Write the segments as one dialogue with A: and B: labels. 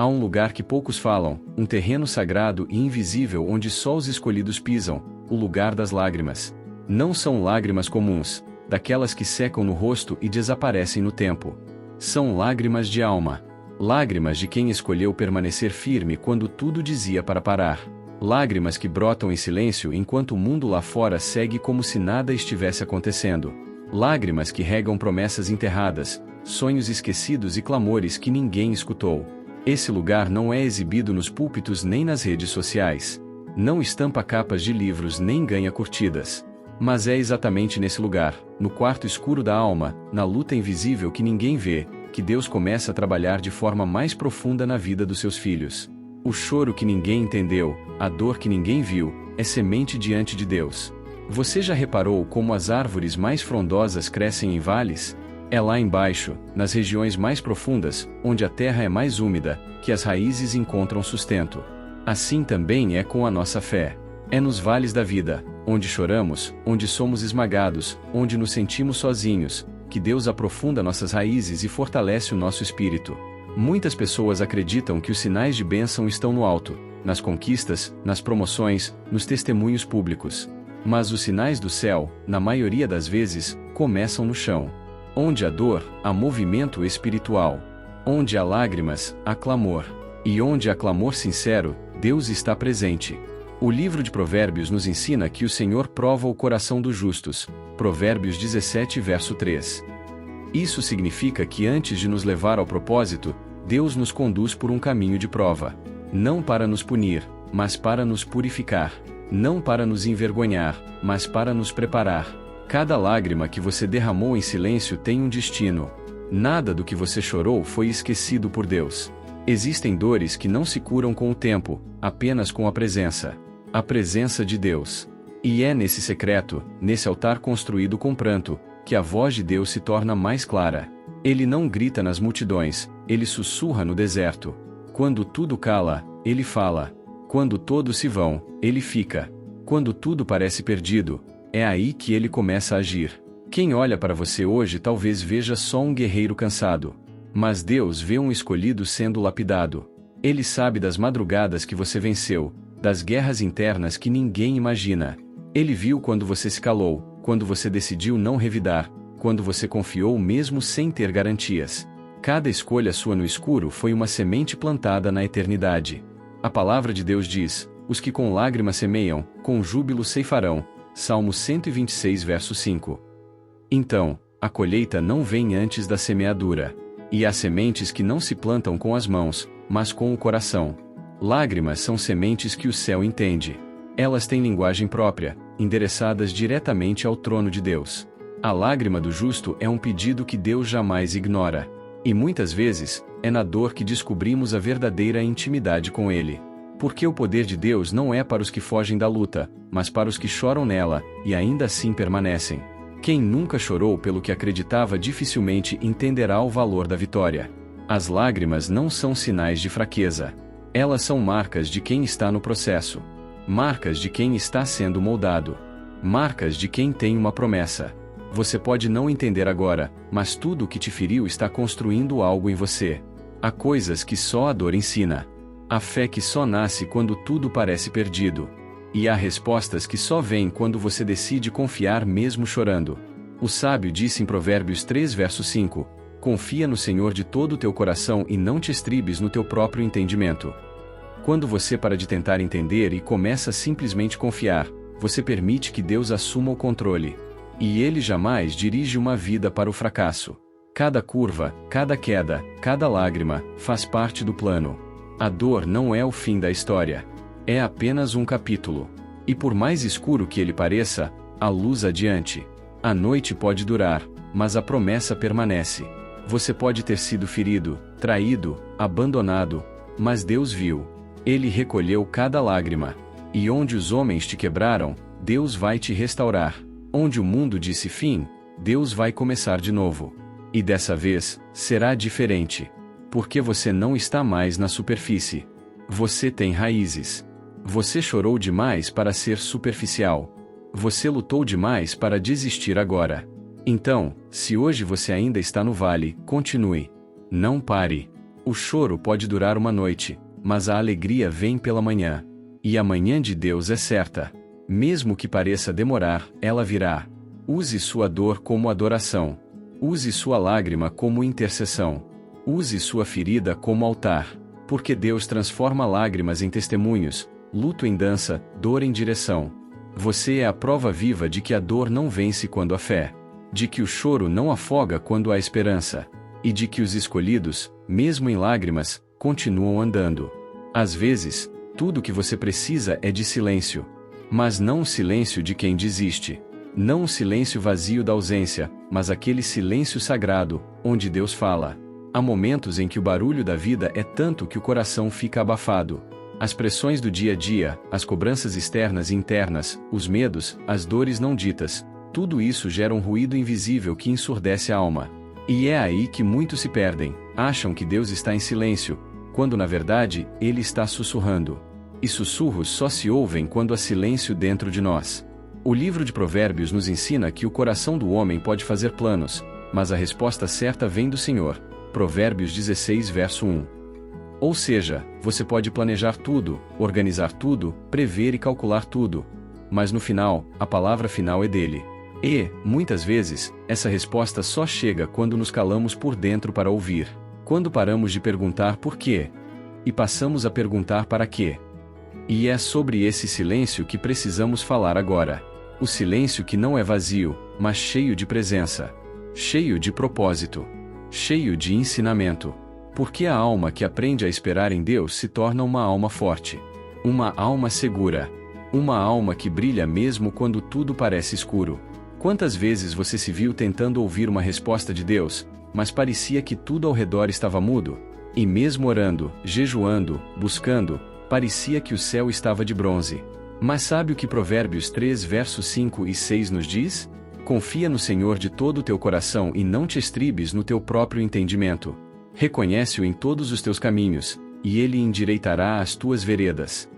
A: Há um lugar que poucos falam, um terreno sagrado e invisível onde só os escolhidos pisam, o lugar das lágrimas. Não são lágrimas comuns, daquelas que secam no rosto e desaparecem no tempo. São lágrimas de alma. Lágrimas de quem escolheu permanecer firme quando tudo dizia para parar. Lágrimas que brotam em silêncio enquanto o mundo lá fora segue como se nada estivesse acontecendo. Lágrimas que regam promessas enterradas, sonhos esquecidos e clamores que ninguém escutou. Esse lugar não é exibido nos púlpitos nem nas redes sociais. Não estampa capas de livros nem ganha curtidas. Mas é exatamente nesse lugar, no quarto escuro da alma, na luta invisível que ninguém vê, que Deus começa a trabalhar de forma mais profunda na vida dos seus filhos. O choro que ninguém entendeu, a dor que ninguém viu, é semente diante de Deus. Você já reparou como as árvores mais frondosas crescem em vales? É lá embaixo, nas regiões mais profundas, onde a terra é mais úmida, que as raízes encontram sustento. Assim também é com a nossa fé. É nos vales da vida, onde choramos, onde somos esmagados, onde nos sentimos sozinhos, que Deus aprofunda nossas raízes e fortalece o nosso espírito. Muitas pessoas acreditam que os sinais de bênção estão no alto, nas conquistas, nas promoções, nos testemunhos públicos. Mas os sinais do céu, na maioria das vezes, começam no chão. Onde há dor, há movimento espiritual. Onde há lágrimas, há clamor. E onde há clamor sincero, Deus está presente. O livro de Provérbios nos ensina que o Senhor prova o coração dos justos. Provérbios 17, verso 3. Isso significa que antes de nos levar ao propósito, Deus nos conduz por um caminho de prova. Não para nos punir, mas para nos purificar. Não para nos envergonhar, mas para nos preparar. Cada lágrima que você derramou em silêncio tem um destino. Nada do que você chorou foi esquecido por Deus. Existem dores que não se curam com o tempo, apenas com a presença. A presença de Deus. E é nesse secreto, nesse altar construído com pranto, que a voz de Deus se torna mais clara. Ele não grita nas multidões, ele sussurra no deserto. Quando tudo cala, ele fala. Quando todos se vão, ele fica. Quando tudo parece perdido, é aí que ele começa a agir. Quem olha para você hoje talvez veja só um guerreiro cansado. Mas Deus vê um escolhido sendo lapidado. Ele sabe das madrugadas que você venceu, das guerras internas que ninguém imagina. Ele viu quando você se calou, quando você decidiu não revidar, quando você confiou mesmo sem ter garantias. Cada escolha sua no escuro foi uma semente plantada na eternidade. A palavra de Deus diz: os que com lágrimas semeiam, com júbilo ceifarão. Salmo 126, verso 5. Então, a colheita não vem antes da semeadura. E há sementes que não se plantam com as mãos, mas com o coração. Lágrimas são sementes que o céu entende. Elas têm linguagem própria, endereçadas diretamente ao trono de Deus. A lágrima do justo é um pedido que Deus jamais ignora. E muitas vezes, é na dor que descobrimos a verdadeira intimidade com Ele. Porque o poder de Deus não é para os que fogem da luta, mas para os que choram nela, e ainda assim permanecem. Quem nunca chorou pelo que acreditava dificilmente entenderá o valor da vitória. As lágrimas não são sinais de fraqueza. Elas são marcas de quem está no processo. Marcas de quem está sendo moldado. Marcas de quem tem uma promessa. Você pode não entender agora, mas tudo o que te feriu está construindo algo em você. Há coisas que só a dor ensina. Há fé que só nasce quando tudo parece perdido. E há respostas que só vêm quando você decide confiar mesmo chorando. O sábio disse em Provérbios 3, verso 5, confia no Senhor de todo o teu coração e não te estribes no teu próprio entendimento. Quando você para de tentar entender e começa a simplesmente confiar, você permite que Deus assuma o controle. E Ele jamais dirige uma vida para o fracasso. Cada curva, cada queda, cada lágrima, faz parte do plano. A dor não é o fim da história. É apenas um capítulo. E por mais escuro que ele pareça, há luz adiante. A noite pode durar, mas a promessa permanece. Você pode ter sido ferido, traído, abandonado, mas Deus viu. Ele recolheu cada lágrima. E onde os homens te quebraram, Deus vai te restaurar. Onde o mundo disse fim, Deus vai começar de novo. E dessa vez, será diferente. Porque você não está mais na superfície. Você tem raízes. Você chorou demais para ser superficial. Você lutou demais para desistir agora. Então, se hoje você ainda está no vale, continue. Não pare. O choro pode durar uma noite, mas a alegria vem pela manhã. E a manhã de Deus é certa. Mesmo que pareça demorar, ela virá. Use sua dor como adoração. Use sua lágrima como intercessão. Use sua ferida como altar. Porque Deus transforma lágrimas em testemunhos, luto em dança, dor em direção. Você é a prova viva de que a dor não vence quando há fé. De que o choro não afoga quando há esperança. E de que os escolhidos, mesmo em lágrimas, continuam andando. Às vezes, tudo o que você precisa é de silêncio. Mas não o silêncio de quem desiste. Não o silêncio vazio da ausência, mas aquele silêncio sagrado, onde Deus fala. Há momentos em que o barulho da vida é tanto que o coração fica abafado. As pressões do dia a dia, as cobranças externas e internas, os medos, as dores não ditas, tudo isso gera um ruído invisível que ensurdece a alma. E é aí que muitos se perdem, acham que Deus está em silêncio, quando na verdade, Ele está sussurrando. E sussurros só se ouvem quando há silêncio dentro de nós. O livro de Provérbios nos ensina que o coração do homem pode fazer planos, mas a resposta certa vem do Senhor. Provérbios 16 verso 1. Ou seja, você pode planejar tudo, organizar tudo, prever e calcular tudo. Mas no final, a palavra final é dele. E, muitas vezes, essa resposta só chega quando nos calamos por dentro para ouvir. Quando paramos de perguntar por quê. E passamos a perguntar para quê. E é sobre esse silêncio que precisamos falar agora. O silêncio que não é vazio, mas cheio de presença. Cheio de propósito. Cheio de ensinamento. Porque a alma que aprende a esperar em Deus se torna uma alma forte. Uma alma segura. Uma alma que brilha mesmo quando tudo parece escuro. Quantas vezes você se viu tentando ouvir uma resposta de Deus, mas parecia que tudo ao redor estava mudo? E mesmo orando, jejuando, buscando, parecia que o céu estava de bronze. Mas sabe o que Provérbios 3 versos 5 e 6 nos diz? Confia no Senhor de todo o teu coração e não te estribes no teu próprio entendimento. Reconhece-o em todos os teus caminhos, e ele endireitará as tuas veredas.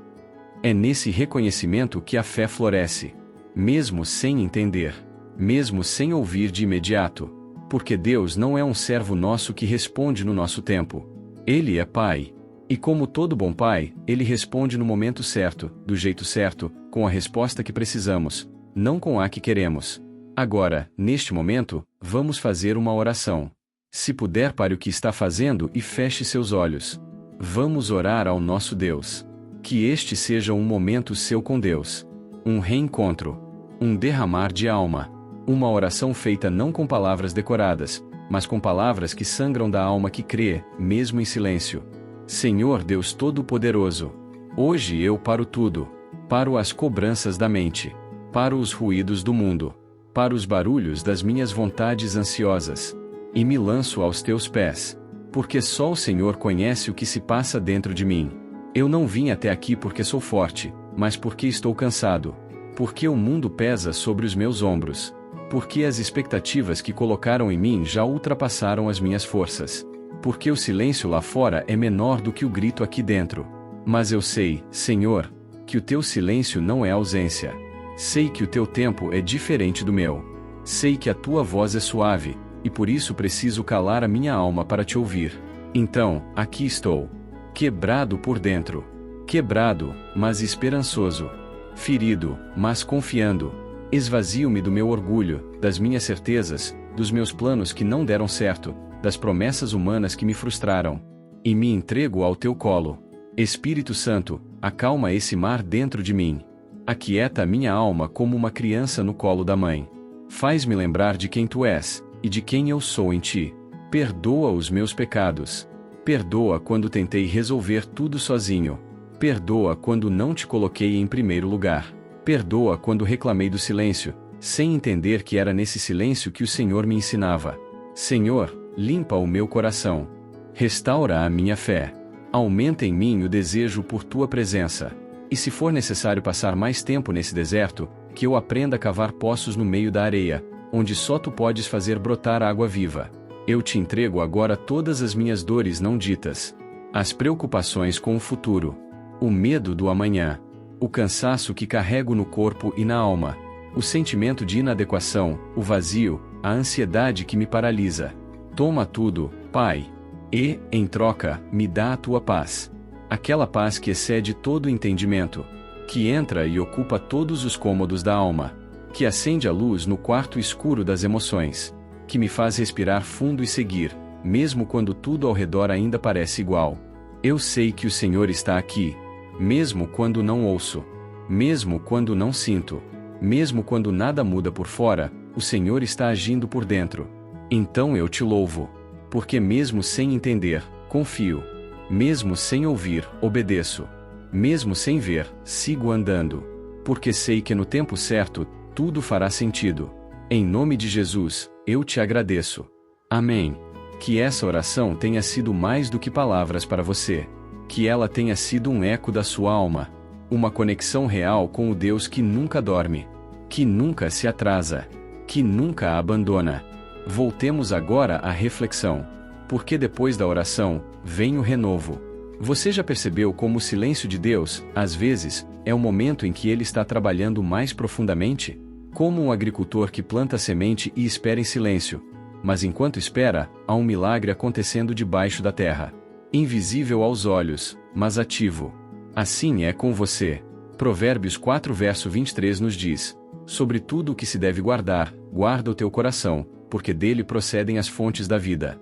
A: É nesse reconhecimento que a fé floresce. Mesmo sem entender. Mesmo sem ouvir de imediato. Porque Deus não é um servo nosso que responde no nosso tempo. Ele é Pai. E como todo bom pai, ele responde no momento certo, do jeito certo, com a resposta que precisamos, não com a que queremos. Agora, neste momento, vamos fazer uma oração. Se puder, pare o que está fazendo e feche seus olhos. Vamos orar ao nosso Deus. Que este seja um momento seu com Deus. Um reencontro. Um derramar de alma. Uma oração feita não com palavras decoradas, mas com palavras que sangram da alma que crê, mesmo em silêncio. Senhor Deus Todo-Poderoso, hoje eu paro tudo. Paro as cobranças da mente. Paro os ruídos do mundo. Paro os barulhos das minhas vontades ansiosas. E me lanço aos teus pés. Porque só o Senhor conhece o que se passa dentro de mim. Eu não vim até aqui porque sou forte, mas porque estou cansado. Porque o mundo pesa sobre os meus ombros. Porque as expectativas que colocaram em mim já ultrapassaram as minhas forças. Porque o silêncio lá fora é menor do que o grito aqui dentro. Mas eu sei, Senhor, que o teu silêncio não é ausência. Sei que o teu tempo é diferente do meu. Sei que a tua voz é suave, e por isso preciso calar a minha alma para te ouvir. Então, aqui estou. Quebrado por dentro. Quebrado, mas esperançoso. Ferido, mas confiando. Esvazio-me do meu orgulho, das minhas certezas, dos meus planos que não deram certo, das promessas humanas que me frustraram. E me entrego ao teu colo. Espírito Santo, acalma esse mar dentro de mim. Aquieta a minha alma como uma criança no colo da mãe. Faz-me lembrar de quem tu és, e de quem eu sou em ti. Perdoa os meus pecados. Perdoa quando tentei resolver tudo sozinho. Perdoa quando não te coloquei em primeiro lugar. Perdoa quando reclamei do silêncio, sem entender que era nesse silêncio que o Senhor me ensinava. Senhor, limpa o meu coração. Restaura a minha fé. Aumenta em mim o desejo por tua presença. E se for necessário passar mais tempo nesse deserto, que eu aprenda a cavar poços no meio da areia, onde só tu podes fazer brotar água viva. Eu te entrego agora todas as minhas dores não ditas. As preocupações com o futuro. O medo do amanhã. O cansaço que carrego no corpo e na alma. O sentimento de inadequação, o vazio, a ansiedade que me paralisa. Toma tudo, Pai. E, em troca, me dá a tua paz. Aquela paz que excede todo o entendimento, que entra e ocupa todos os cômodos da alma, que acende a luz no quarto escuro das emoções, que me faz respirar fundo e seguir, mesmo quando tudo ao redor ainda parece igual. Eu sei que o Senhor está aqui, mesmo quando não ouço, mesmo quando não sinto, mesmo quando nada muda por fora, o Senhor está agindo por dentro. Então eu te louvo, porque mesmo sem entender, confio. Mesmo sem ouvir, obedeço. Mesmo sem ver, sigo andando. Porque sei que no tempo certo, tudo fará sentido. Em nome de Jesus, eu te agradeço. Amém. Que essa oração tenha sido mais do que palavras para você. Que ela tenha sido um eco da sua alma. Uma conexão real com o Deus que nunca dorme. Que nunca se atrasa. Que nunca a abandona. Voltemos agora à reflexão. Porque depois da oração, vem o renovo. Você já percebeu como o silêncio de Deus, às vezes, é o momento em que Ele está trabalhando mais profundamente? Como um agricultor que planta a semente e espera em silêncio. Mas enquanto espera, há um milagre acontecendo debaixo da terra. Invisível aos olhos, mas ativo. Assim é com você. Provérbios 4 verso 23 nos diz: sobre tudo o que se deve guardar, guarda o teu coração, porque dele procedem as fontes da vida.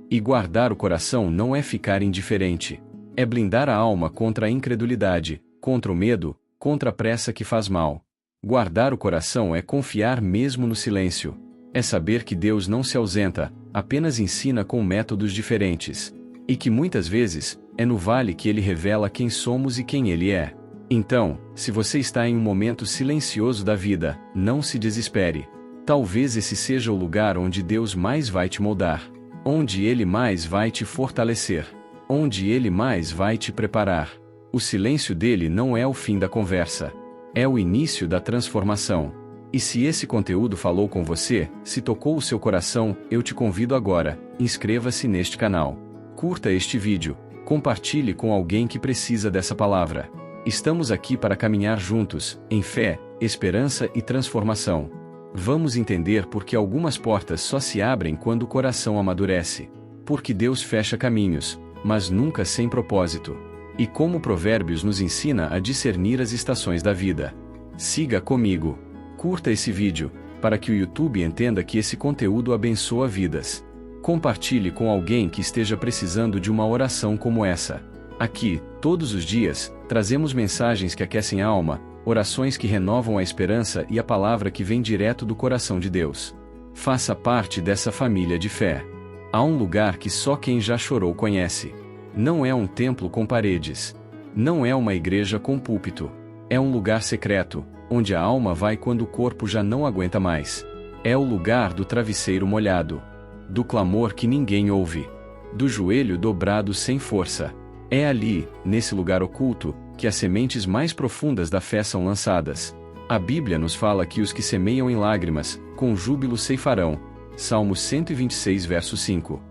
A: E guardar o coração não é ficar indiferente. É blindar a alma contra a incredulidade, contra o medo, contra a pressa que faz mal. Guardar o coração é confiar mesmo no silêncio. É saber que Deus não se ausenta, apenas ensina com métodos diferentes. E que muitas vezes, é no vale que Ele revela quem somos e quem Ele é. Então, se você está em um momento silencioso da vida, não se desespere. Talvez esse seja o lugar onde Deus mais vai te moldar. Onde Ele mais vai te fortalecer. Onde Ele mais vai te preparar. O silêncio dele não é o fim da conversa. É o início da transformação. E se esse conteúdo falou com você, se tocou o seu coração, eu te convido agora, inscreva-se neste canal. Curta este vídeo, compartilhe com alguém que precisa dessa palavra. Estamos aqui para caminhar juntos, em fé, esperança e transformação. Vamos entender por que algumas portas só se abrem quando o coração amadurece. Porque Deus fecha caminhos, mas nunca sem propósito. E como Provérbios nos ensina a discernir as estações da vida. Siga comigo. Curta esse vídeo, para que o YouTube entenda que esse conteúdo abençoa vidas. Compartilhe com alguém que esteja precisando de uma oração como essa. Aqui, todos os dias, trazemos mensagens que aquecem a alma, orações que renovam a esperança e a palavra que vem direto do coração de Deus. Faça parte dessa família de fé. Há um lugar que só quem já chorou conhece. Não é um templo com paredes. Não é uma igreja com púlpito. É um lugar secreto, onde a alma vai quando o corpo já não aguenta mais. É o lugar do travesseiro molhado. Do clamor que ninguém ouve. Do joelho dobrado sem força. É ali, nesse lugar oculto, que as sementes mais profundas da fé são lançadas. A Bíblia nos fala que os que semeiam em lágrimas, com júbilo ceifarão. Salmos 126 verso 5.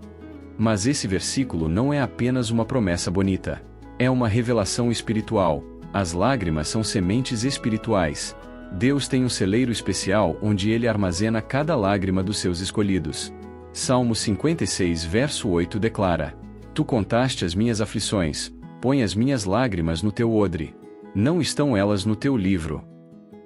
A: Mas esse versículo não é apenas uma promessa bonita. É uma revelação espiritual. As lágrimas são sementes espirituais. Deus tem um celeiro especial onde Ele armazena cada lágrima dos seus escolhidos. Salmo 56 verso 8 declara: Tu contaste as minhas aflições, põe as minhas lágrimas no teu odre. Não estão elas no teu livro?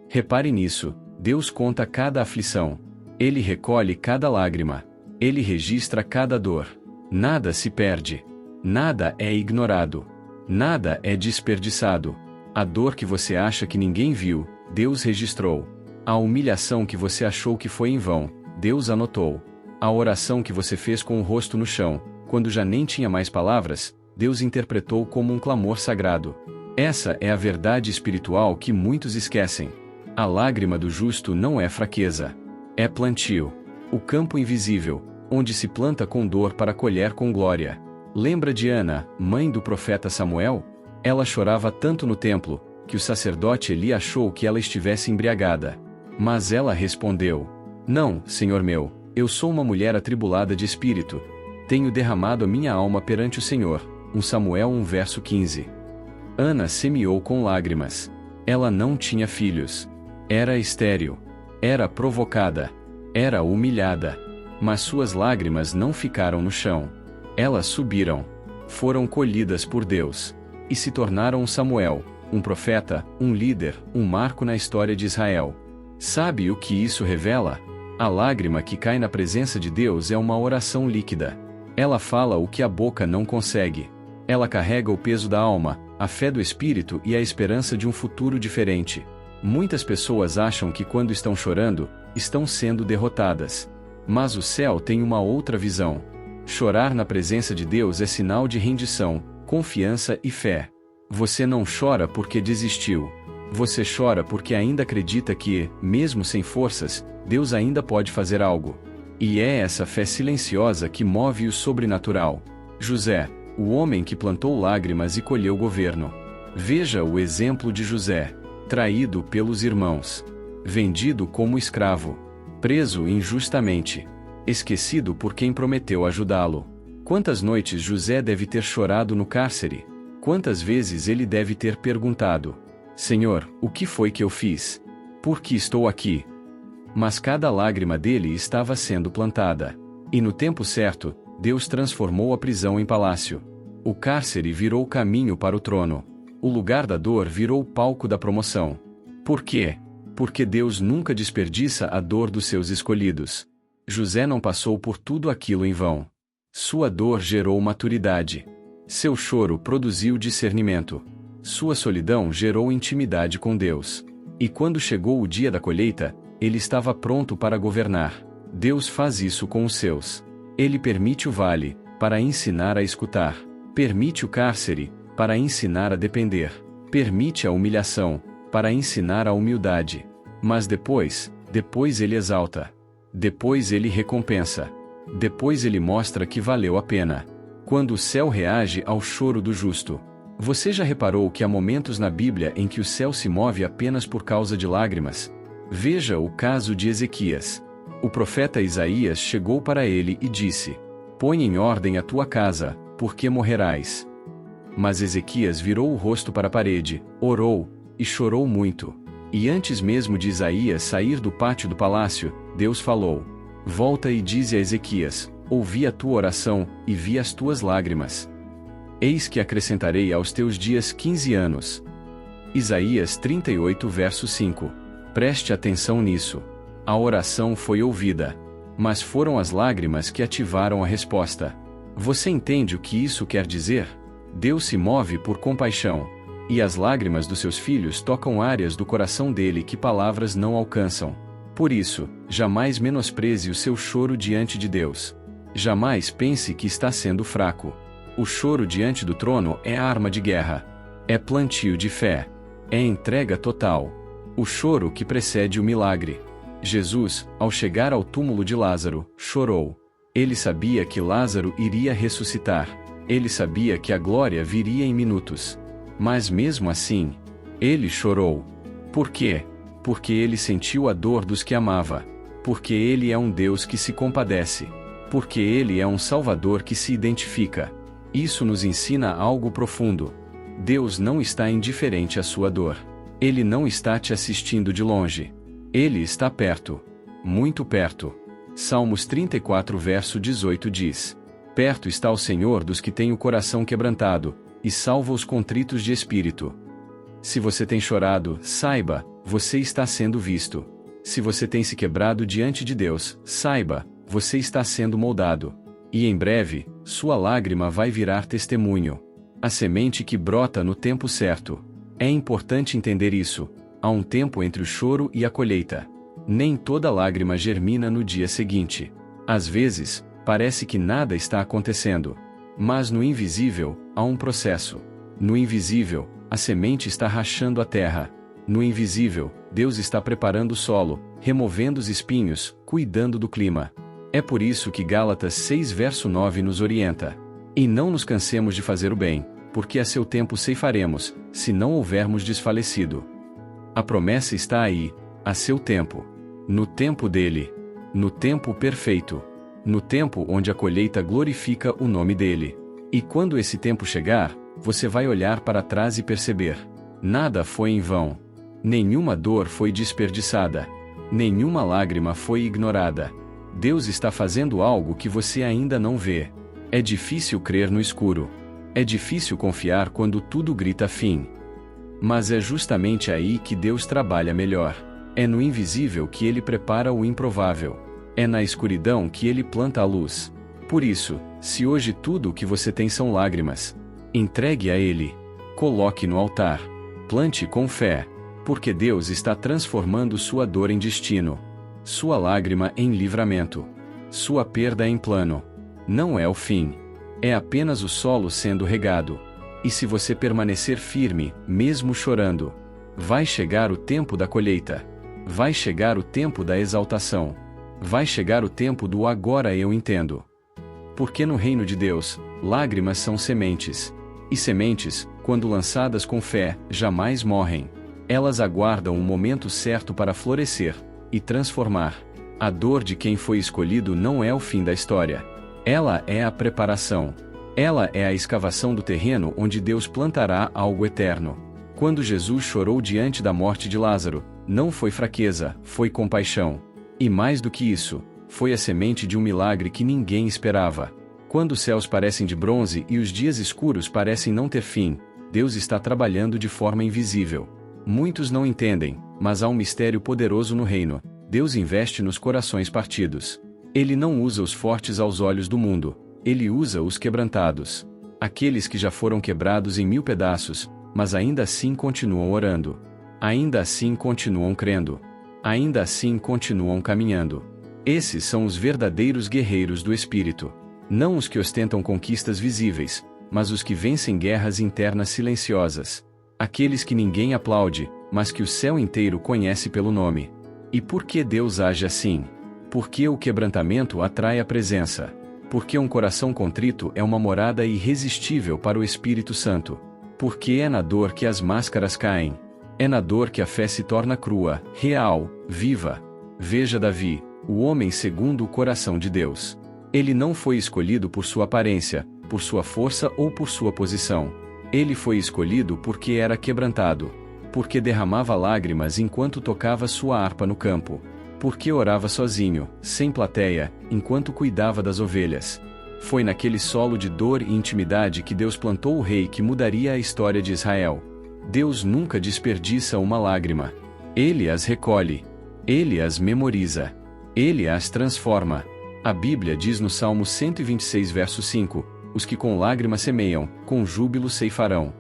A: Repare nisso, Deus conta cada aflição. Ele recolhe cada lágrima. Ele registra cada dor. Nada se perde. Nada é ignorado. Nada é desperdiçado. A dor que você acha que ninguém viu, Deus registrou. A humilhação que você achou que foi em vão, Deus anotou. A oração que você fez com o rosto no chão, quando já nem tinha mais palavras, Deus interpretou como um clamor sagrado. Essa é a verdade espiritual que muitos esquecem. A lágrima do justo não é fraqueza. É plantio. O campo invisível, onde se planta com dor para colher com glória. Lembra de Ana, mãe do profeta Samuel? Ela chorava tanto no templo, que o sacerdote Eli achou que ela estivesse embriagada. Mas ela respondeu: Não, Senhor meu, eu sou uma mulher atribulada de espírito. Tenho derramado a minha alma perante o Senhor. 1 Samuel 1 verso 15. Ana semeou com lágrimas. Ela não tinha filhos. Era estéril. Era provocada. Era humilhada. Mas suas lágrimas não ficaram no chão. Elas subiram. Foram colhidas por Deus. E se tornaram um Samuel, um profeta, um líder, um marco na história de Israel. Sabe o que isso revela? A lágrima que cai na presença de Deus é uma oração líquida. Ela fala o que a boca não consegue. Ela carrega o peso da alma, a fé do espírito e a esperança de um futuro diferente. Muitas pessoas acham que quando estão chorando, estão sendo derrotadas. Mas o céu tem uma outra visão. Chorar na presença de Deus é sinal de rendição, confiança e fé. Você não chora porque desistiu. Você chora porque ainda acredita que, mesmo sem forças, Deus ainda pode fazer algo. E é essa fé silenciosa que move o sobrenatural. José, o homem que plantou lágrimas e colheu governo. Veja o exemplo de José. Traído pelos irmãos. Vendido como escravo. Preso injustamente. Esquecido por quem prometeu ajudá-lo. Quantas noites José deve ter chorado no cárcere? Quantas vezes ele deve ter perguntado: Senhor, o que foi que eu fiz? Por que estou aqui? Mas cada lágrima dele estava sendo plantada. E no tempo certo, Deus transformou a prisão em palácio. O cárcere virou caminho para o trono. O lugar da dor virou o palco da promoção. Por quê? Porque Deus nunca desperdiça a dor dos seus escolhidos. José não passou por tudo aquilo em vão. Sua dor gerou maturidade. Seu choro produziu discernimento. Sua solidão gerou intimidade com Deus. E quando chegou o dia da colheita, ele estava pronto para governar. Deus faz isso com os seus. Ele permite o vale, para ensinar a escutar. Permite o cárcere, para ensinar a depender. Permite a humilhação, para ensinar a humildade. Mas depois ele exalta. Depois ele recompensa. Depois ele mostra que valeu a pena. Quando o céu reage ao choro do justo. Você já reparou que há momentos na Bíblia em que o céu se move apenas por causa de lágrimas? Veja o caso de Ezequias. O profeta Isaías chegou para ele e disse: Põe em ordem a tua casa, porque morrerás. Mas Ezequias virou o rosto para a parede, orou, e chorou muito. E antes mesmo de Isaías sair do pátio do palácio, Deus falou: Volta e dize a Ezequias: Ouvi a tua oração, e vi as tuas lágrimas. Eis que acrescentarei aos teus dias 15 anos. Isaías 38 verso 5. Preste atenção nisso. A oração foi ouvida. Mas foram as lágrimas que ativaram a resposta. Você entende o que isso quer dizer? Deus se move por compaixão. E as lágrimas dos seus filhos tocam áreas do coração dele que palavras não alcançam. Por isso, jamais menospreze o seu choro diante de Deus. Jamais pense que está sendo fraco. O choro diante do trono é arma de guerra. É plantio de fé. É entrega total. O choro que precede o milagre. Jesus, ao chegar ao túmulo de Lázaro, chorou. Ele sabia que Lázaro iria ressuscitar. Ele sabia que a glória viria em minutos. Mas mesmo assim, ele chorou. Por quê? Porque ele sentiu a dor dos que amava. Porque ele é um Deus que se compadece. Porque ele é um Salvador que se identifica. Isso nos ensina algo profundo. Deus não está indiferente à sua dor. Ele não está te assistindo de longe. Ele está perto. Muito perto. Salmos 34 verso 18 diz: Perto está o Senhor dos que têm o coração quebrantado, e salva os contritos de espírito. Se você tem chorado, saiba, você está sendo visto. Se você tem se quebrado diante de Deus, saiba, você está sendo moldado. E em breve, sua lágrima vai virar testemunho. A semente que brota no tempo certo. É importante entender isso. Há um tempo entre o choro e a colheita. Nem toda lágrima germina no dia seguinte. Às vezes, parece que nada está acontecendo. Mas no invisível, há um processo. No invisível, a semente está rachando a terra. No invisível, Deus está preparando o solo, removendo os espinhos, cuidando do clima. É por isso que Gálatas 6 verso 9 nos orienta. E não nos cansemos de fazer o bem, porque a seu tempo ceifaremos, se não houvermos desfalecido. A promessa está aí, a seu tempo. No tempo dele. No tempo perfeito. No tempo onde a colheita glorifica o nome dele. E quando esse tempo chegar, você vai olhar para trás e perceber: nada foi em vão. Nenhuma dor foi desperdiçada. Nenhuma lágrima foi ignorada. Deus está fazendo algo que você ainda não vê. É difícil crer no escuro. É difícil confiar quando tudo grita fim. Mas é justamente aí que Deus trabalha melhor. É no invisível que Ele prepara o improvável. É na escuridão que Ele planta a luz. Por isso, se hoje tudo o que você tem são lágrimas, entregue a Ele. Coloque no altar. Plante com fé. Porque Deus está transformando sua dor em destino. Sua lágrima em livramento. Sua perda em plano. Não é o fim. É apenas o solo sendo regado. E se você permanecer firme, mesmo chorando, vai chegar o tempo da colheita. Vai chegar o tempo da exaltação. Vai chegar o tempo do agora eu entendo. Porque no reino de Deus, lágrimas são sementes. E sementes, quando lançadas com fé, jamais morrem. Elas aguardam o momento certo para florescer e transformar. A dor de quem foi escolhido não é o fim da história. Ela é a preparação. Ela é a escavação do terreno onde Deus plantará algo eterno. Quando Jesus chorou diante da morte de Lázaro, não foi fraqueza, foi compaixão. E mais do que isso, foi a semente de um milagre que ninguém esperava. Quando os céus parecem de bronze e os dias escuros parecem não ter fim, Deus está trabalhando de forma invisível. Muitos não entendem, mas há um mistério poderoso no reino. Deus investe nos corações partidos. Ele não usa os fortes aos olhos do mundo. Ele usa os quebrantados. Aqueles que já foram quebrados em 1000 pedaços, mas ainda assim continuam orando. Ainda assim continuam crendo. Ainda assim continuam caminhando. Esses são os verdadeiros guerreiros do Espírito. Não os que ostentam conquistas visíveis, mas os que vencem guerras internas silenciosas. Aqueles que ninguém aplaude, mas que o céu inteiro conhece pelo nome. E por que Deus age assim? Porque o quebrantamento atrai a presença. Porque um coração contrito é uma morada irresistível para o Espírito Santo. Porque é na dor que as máscaras caem. É na dor que a fé se torna crua, real, viva. Veja Davi, o homem segundo o coração de Deus. Ele não foi escolhido por sua aparência, por sua força ou por sua posição. Ele foi escolhido porque era quebrantado. Porque derramava lágrimas enquanto tocava sua harpa no campo. Porque orava sozinho, sem plateia, enquanto cuidava das ovelhas. Foi naquele solo de dor e intimidade que Deus plantou o rei que mudaria a história de Israel. Deus nunca desperdiça uma lágrima. Ele as recolhe. Ele as memoriza. Ele as transforma. A Bíblia diz no Salmo 126, verso 5, os que com lágrimas semeiam, com júbilo ceifarão.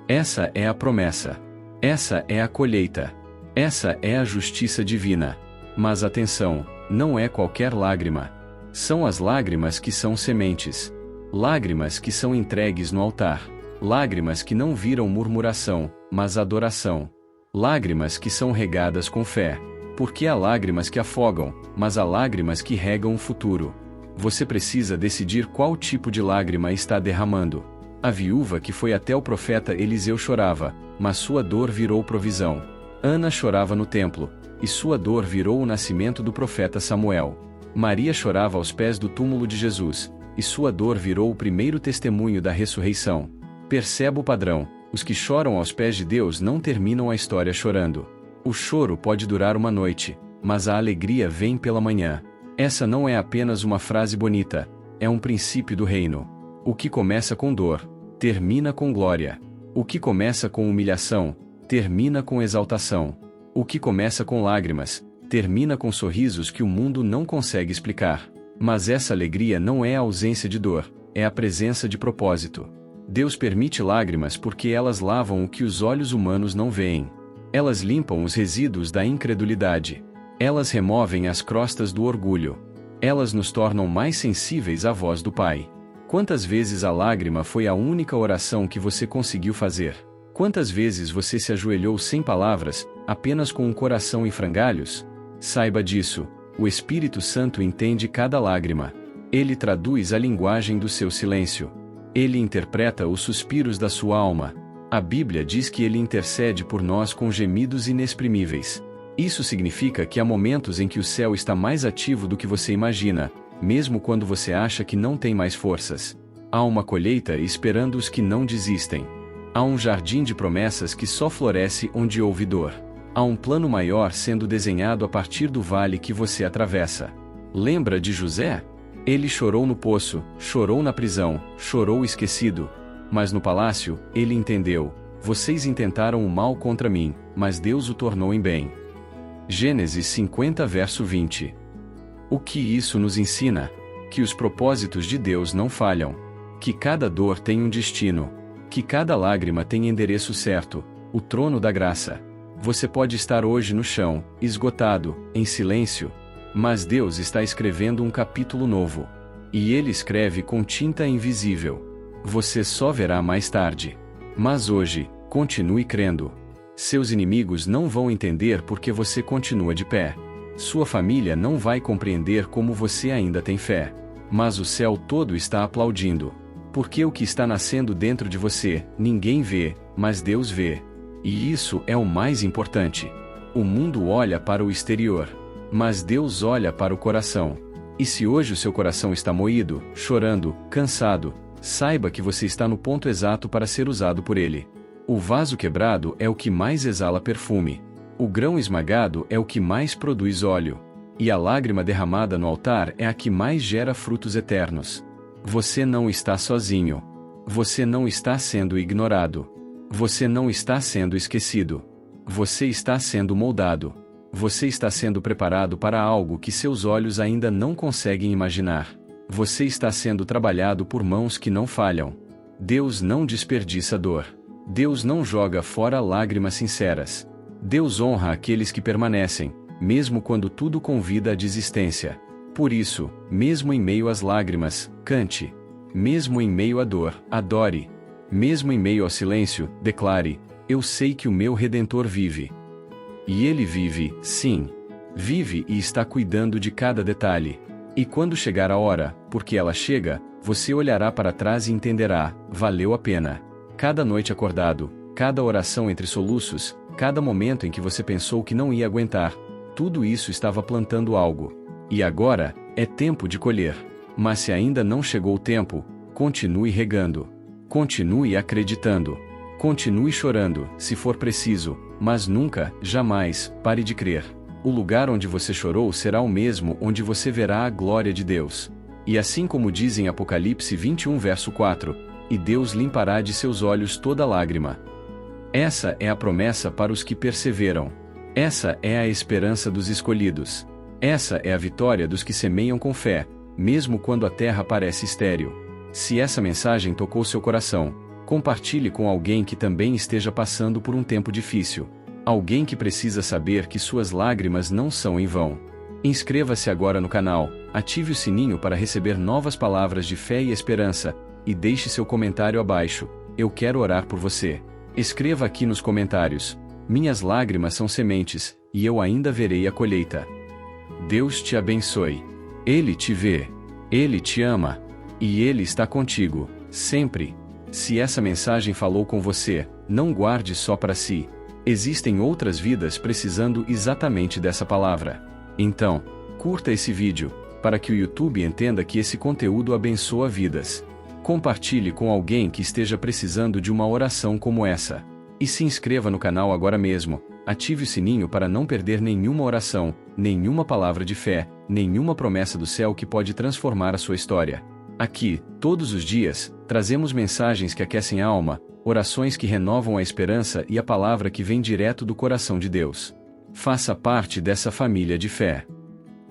A: Essa é a promessa. Essa é a colheita. Essa é a justiça divina. Mas atenção, não é qualquer lágrima. São as lágrimas que são sementes. Lágrimas que são entregues no altar. Lágrimas que não viram murmuração, mas adoração. Lágrimas que são regadas com fé. Porque há lágrimas que afogam, mas há lágrimas que regam o futuro. Você precisa decidir qual tipo de lágrima está derramando. A viúva que foi até o profeta Eliseu chorava, mas sua dor virou provisão. Ana chorava no templo, e sua dor virou o nascimento do profeta Samuel. Maria chorava aos pés do túmulo de Jesus, e sua dor virou o primeiro testemunho da ressurreição. Perceba o padrão: os que choram aos pés de Deus não terminam a história chorando. O choro pode durar uma noite, mas a alegria vem pela manhã. Essa não é apenas uma frase bonita, é um princípio do reino. O que começa com dor, termina com glória. O que começa com humilhação, termina com exaltação. O que começa com lágrimas, termina com sorrisos que o mundo não consegue explicar. Mas essa alegria não é a ausência de dor, é a presença de propósito. Deus permite lágrimas porque elas lavam o que os olhos humanos não veem. Elas limpam os resíduos da incredulidade. Elas removem as crostas do orgulho. Elas nos tornam mais sensíveis à voz do Pai. Quantas vezes a lágrima foi a única oração que você conseguiu fazer? Quantas vezes você se ajoelhou sem palavras, apenas com um coração em frangalhos? Saiba disso, o Espírito Santo entende cada lágrima. Ele traduz a linguagem do seu silêncio. Ele interpreta os suspiros da sua alma. A Bíblia diz que ele intercede por nós com gemidos inexprimíveis. Isso significa que há momentos em que o céu está mais ativo do que você imagina, mesmo quando você acha que não tem mais forças. Há uma colheita esperando os que não desistem. Há um jardim de promessas que só floresce onde houve dor. Há um plano maior sendo desenhado a partir do vale que você atravessa. Lembra de José? Ele chorou no poço, chorou na prisão, chorou esquecido. Mas no palácio, ele entendeu: vocês intentaram o mal contra mim, mas Deus o tornou em bem. Gênesis 50 verso 20. O que isso nos ensina? Que os propósitos de Deus não falham. Que cada dor tem um destino. Que cada lágrima tem endereço certo, o trono da graça. Você pode estar hoje no chão, esgotado, em silêncio. Mas Deus está escrevendo um capítulo novo. E Ele escreve com tinta invisível. Você só verá mais tarde. Mas hoje, continue crendo. Seus inimigos não vão entender porque você continua de pé. Sua família não vai compreender como você ainda tem fé. Mas o céu todo está aplaudindo. Porque o que está nascendo dentro de você, ninguém vê, mas Deus vê. E isso é o mais importante. O mundo olha para o exterior. Mas Deus olha para o coração. E se hoje o seu coração está moído, chorando, cansado, saiba que você está no ponto exato para ser usado por Ele. O vaso quebrado é o que mais exala perfume. O grão esmagado é o que mais produz óleo. E a lágrima derramada no altar é a que mais gera frutos eternos. Você não está sozinho. Você não está sendo ignorado. Você não está sendo esquecido. Você está sendo moldado. Você está sendo preparado para algo que seus olhos ainda não conseguem imaginar. Você está sendo trabalhado por mãos que não falham. Deus não desperdiça dor. Deus não joga fora lágrimas sinceras. Deus honra aqueles que permanecem, mesmo quando tudo convida à desistência. Por isso, mesmo em meio às lágrimas, cante. Mesmo em meio à dor, adore. Mesmo em meio ao silêncio, declare: eu sei que o meu Redentor vive. E Ele vive, sim. Vive e está cuidando de cada detalhe. E quando chegar a hora, porque ela chega, você olhará para trás e entenderá: valeu a pena. Cada noite acordado, cada oração entre soluços, cada momento em que você pensou que não ia aguentar, tudo isso estava plantando algo. E agora, é tempo de colher. Mas se ainda não chegou o tempo, continue regando. Continue acreditando. Continue chorando, se for preciso, mas nunca, jamais, pare de crer. O lugar onde você chorou será o mesmo onde você verá a glória de Deus. E assim como diz em Apocalipse 21 verso 4, e Deus limpará de seus olhos toda lágrima. Essa é a promessa para os que perseveram. Essa é a esperança dos escolhidos. Essa é a vitória dos que semeiam com fé, mesmo quando a terra parece estéril. Se essa mensagem tocou seu coração, compartilhe com alguém que também esteja passando por um tempo difícil. Alguém que precisa saber que suas lágrimas não são em vão. Inscreva-se agora no canal, ative o sininho para receber novas palavras de fé e esperança, e deixe seu comentário abaixo. Eu quero orar por você. Escreva aqui nos comentários: minhas lágrimas são sementes, e eu ainda verei a colheita. Deus te abençoe. Ele te vê. Ele te ama. E Ele está contigo, sempre. Se essa mensagem falou com você, não guarde só para si. Existem outras vidas precisando exatamente dessa palavra. Então, curta esse vídeo, para que o YouTube entenda que esse conteúdo abençoa vidas. Compartilhe com alguém que esteja precisando de uma oração como essa. E se inscreva no canal agora mesmo, ative o sininho para não perder nenhuma oração, nenhuma palavra de fé, nenhuma promessa do céu que pode transformar a sua história. Aqui, todos os dias, trazemos mensagens que aquecem a alma, orações que renovam a esperança e a palavra que vem direto do coração de Deus. Faça parte dessa família de fé.